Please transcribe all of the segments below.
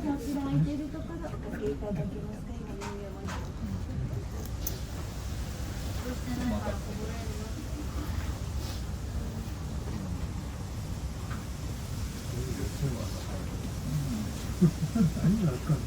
開いているところおかけいただけますか。今人形も何があかんの。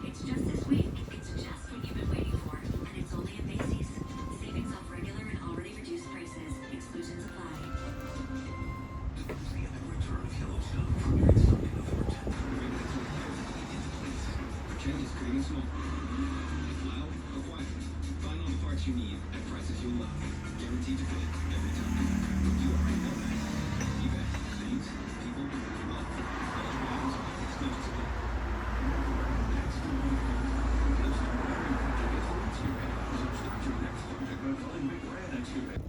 It's just this week. It's just what you've been waiting for. And it's only at Macy's. Savings off regular and already reduced prices. Exclusions apply. The return of Yellowstone premiering Sunday, November 10th. For changes creating smoke. Loud or quiet. Find all the parts you need at prices you'll love. Guaranteed to fit every time. You already know that. eBay. Things, people, love. All brands, exclusively. Next. Start your next project by calling Big Red Excavating.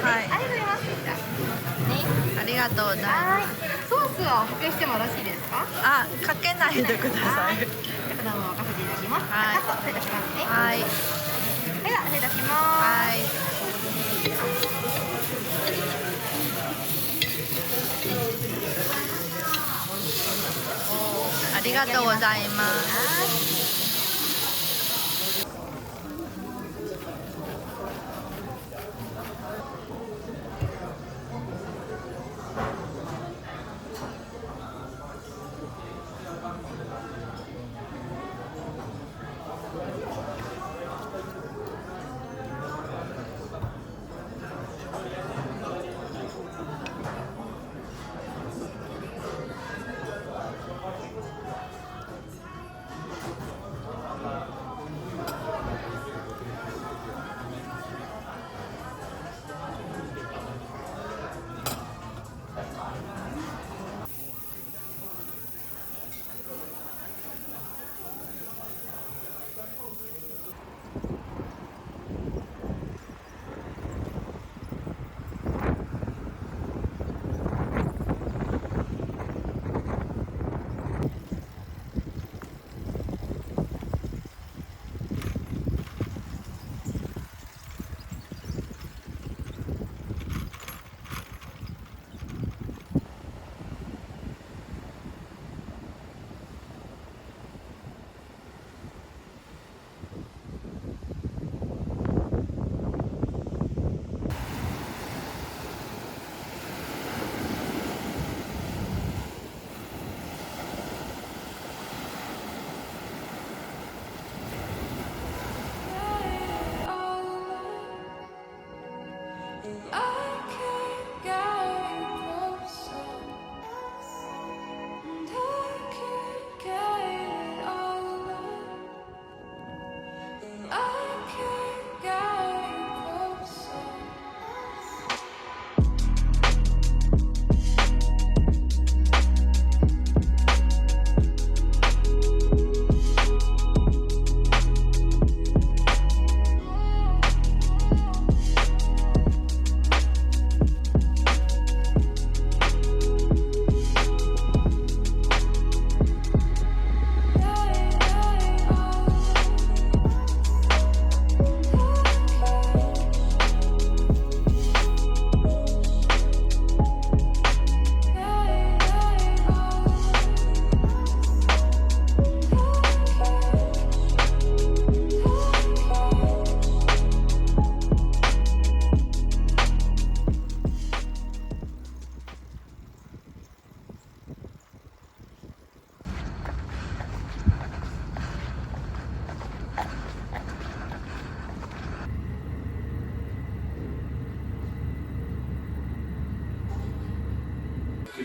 はい、ありがとうございます。ソースを補給してもよろしいですか？あ、かけないでください。じゃあこれも任せていただきます。はいカット失礼いたしますね。はい、では失礼いたします。はい。ありがとうございます。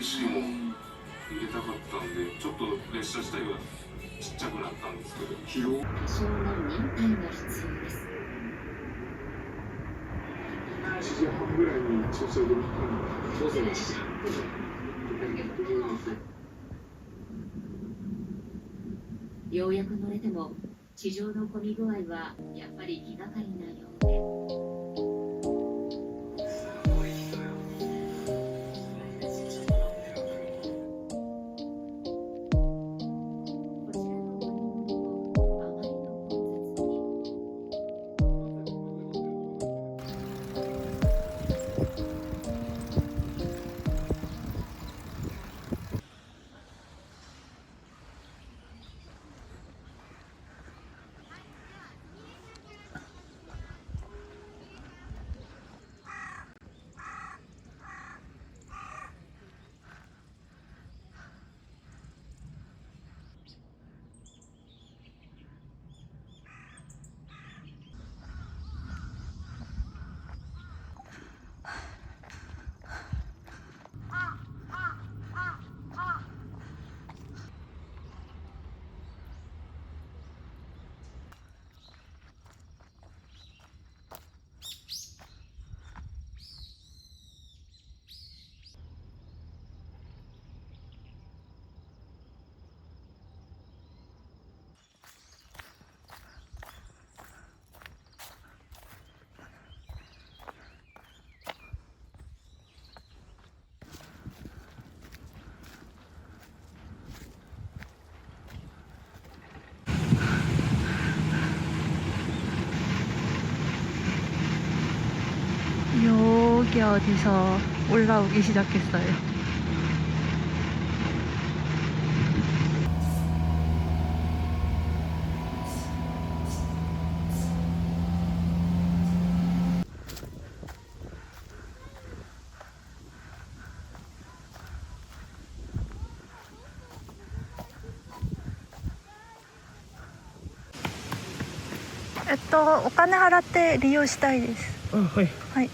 景色も入れたかったんでちょっと列車自体がちっちゃくなったんですけど広多少の忍耐が必要です。7時半ぐらいに注射で行ったので午前7時半ぐらいようやく乗れても地上の混み具合はやっぱり気がかりなようで。こちらの乗り物もあまりの混雑に。여기 어디서 올라오기 시작했어요. 또お金払って利用したいです。あ、はい。はい。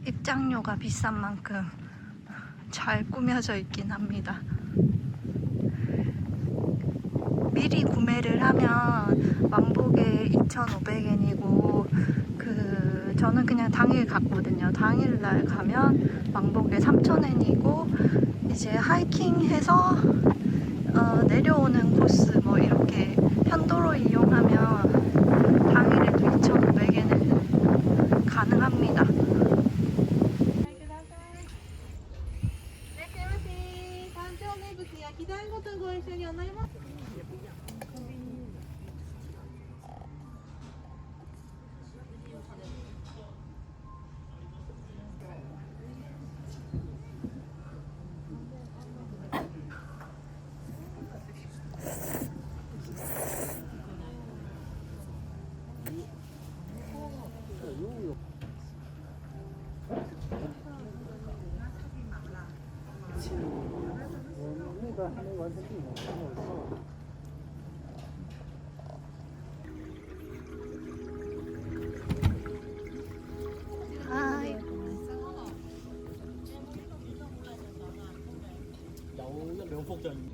입장료가 비싼 만큼 잘 꾸며져 있긴 합니다. 미리 구매를 하면 왕복에 2,500엔이고 저는 그냥 당일 갔거든요. 당일날 가면 왕복에 3,000엔이고 이제 하이킹해서 내려오는 코스 뭐 이렇게 편도로 이용하면 당일에도 2,500엔은 가능합니다. 하이. 나오는 명폭전.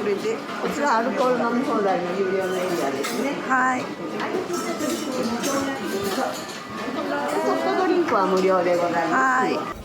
これでこちらアルコール飲み放題の有料のエリアですね。はい。ソフトドリンクは無料でございます。はい。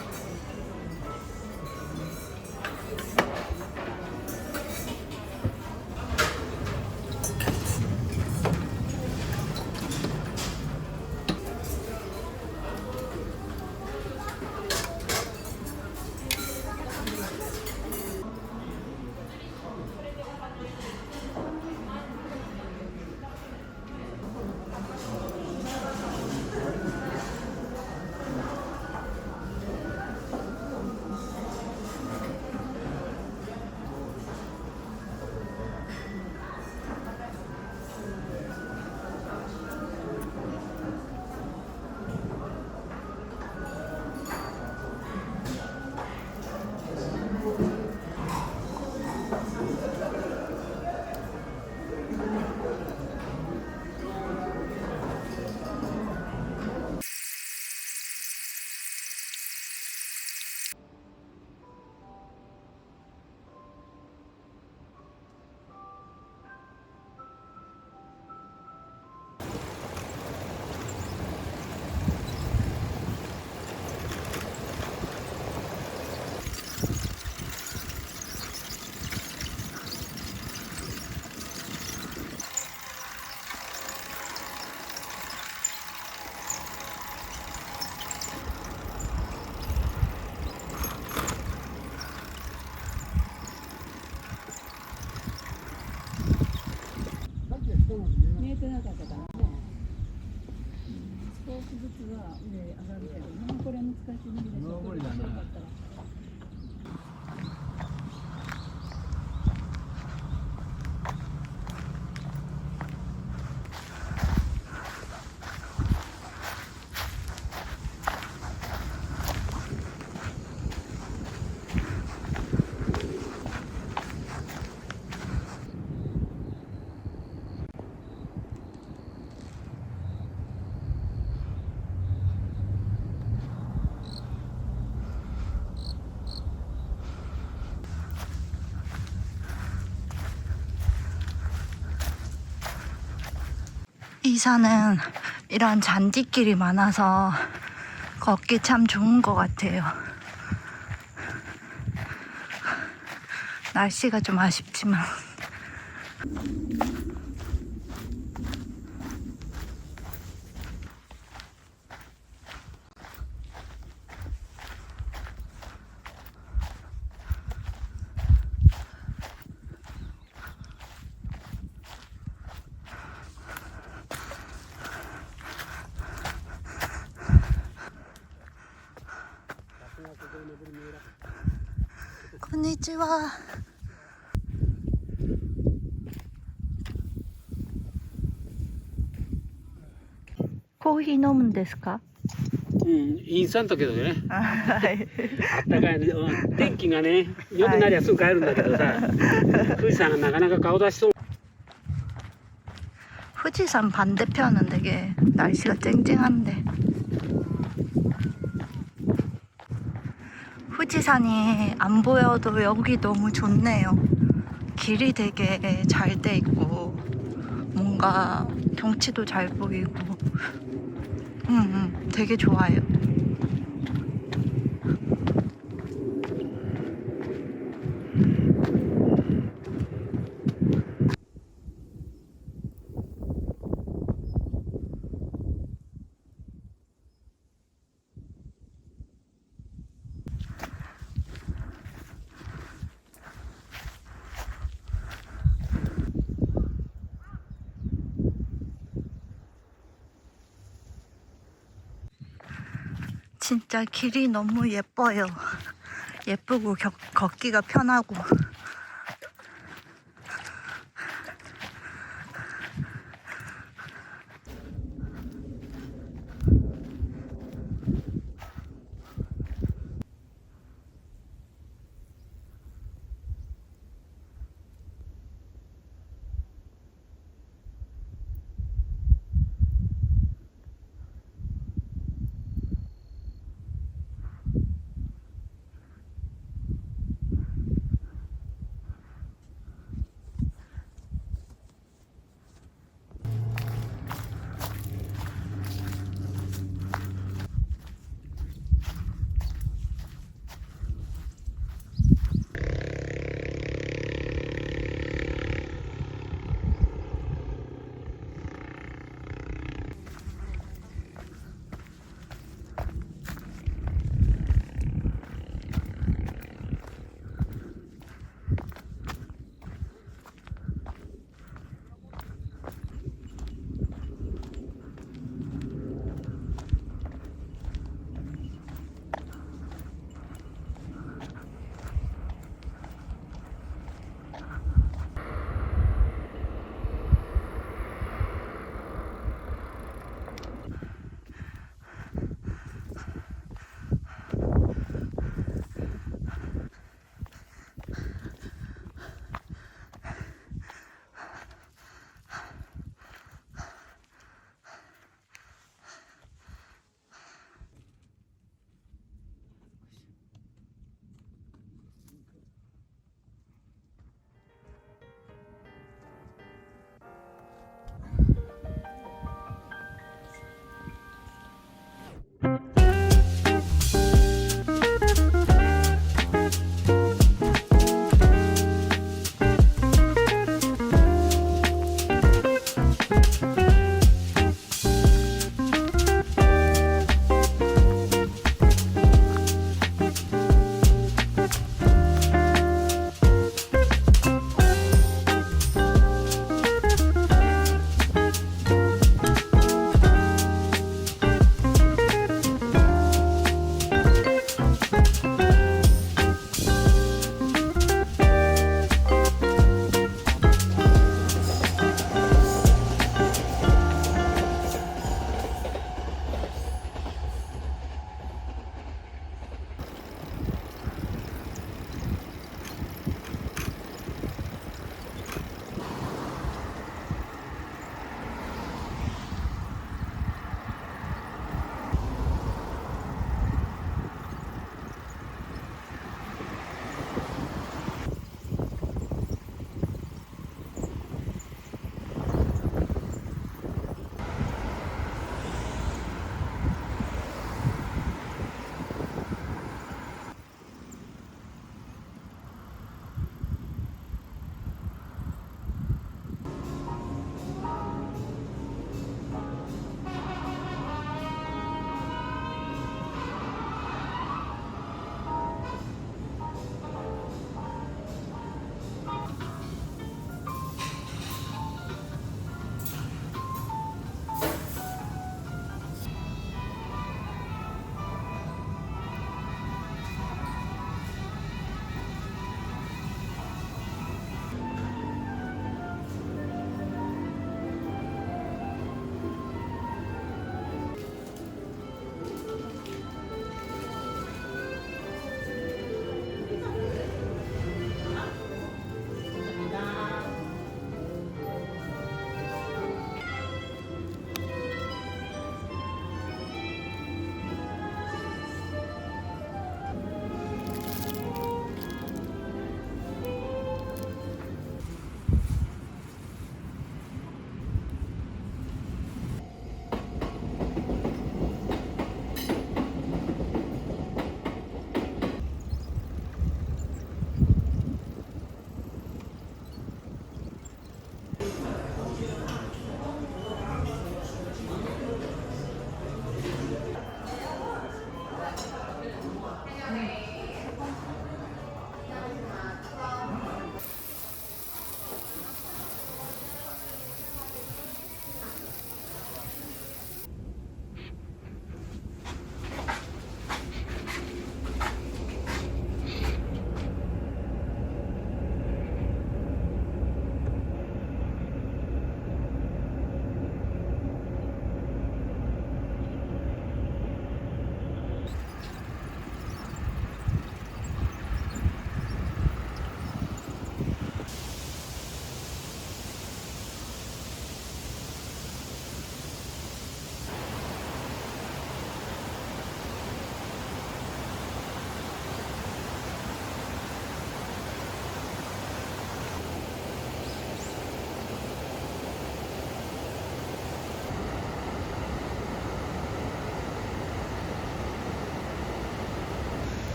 이 산은 이런 잔디길이 많아서 걷기 참 좋은 것 같아요. 날씨가 좀 아쉽지만. konnichiwa. 코피 飲むんですか？インスタントけどね、はいあったかいね、天気がね、良くなりゃすぐ帰るんだけどさ、富士山がなかなか顔出しそう。 후지산 반대편은 되게 날씨가 쨍쨍한데 후지산이 안 보여도 여기 너무 좋네요. 길이 되게 잘 돼 있고 뭔가 경치도 잘 보이고 되게 좋아요. 진짜 길이 너무 예뻐요. 예쁘고 걷기가 편하고.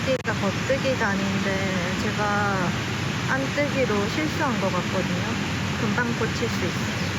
여기가 겉뜨기 단인데 제가 안뜨기로 실수한 것 같거든요. 금방 고칠 수 있어요.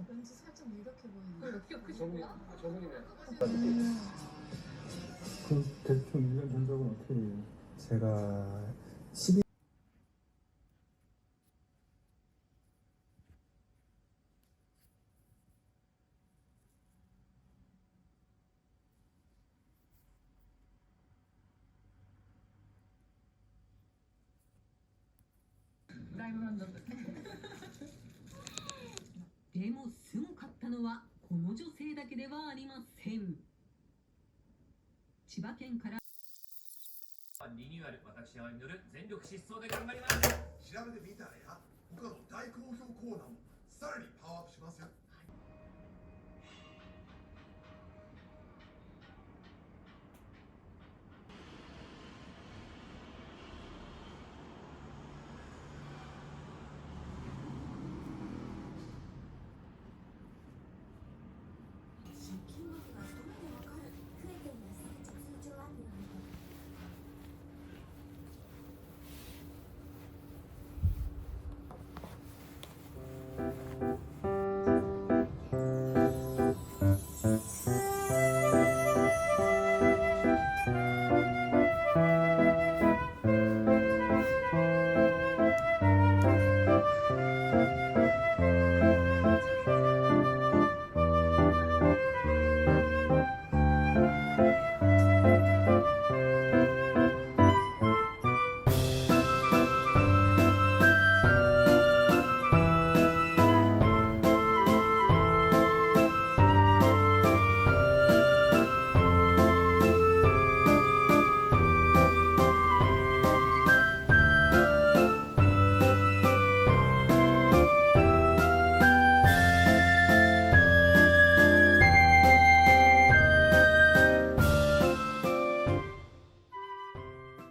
왠지 살짝 이렇게 보이는데. 저분이네. 그 대충 1년 전적은 어떻게 돼요? 제가 12 でもすごかったのはこの女性だけではありません。千葉県からリニューアル、私青による全力疾走で頑張ります。調べてみたらや他の大好評コーナーもさらにパワーアップしますよ。地球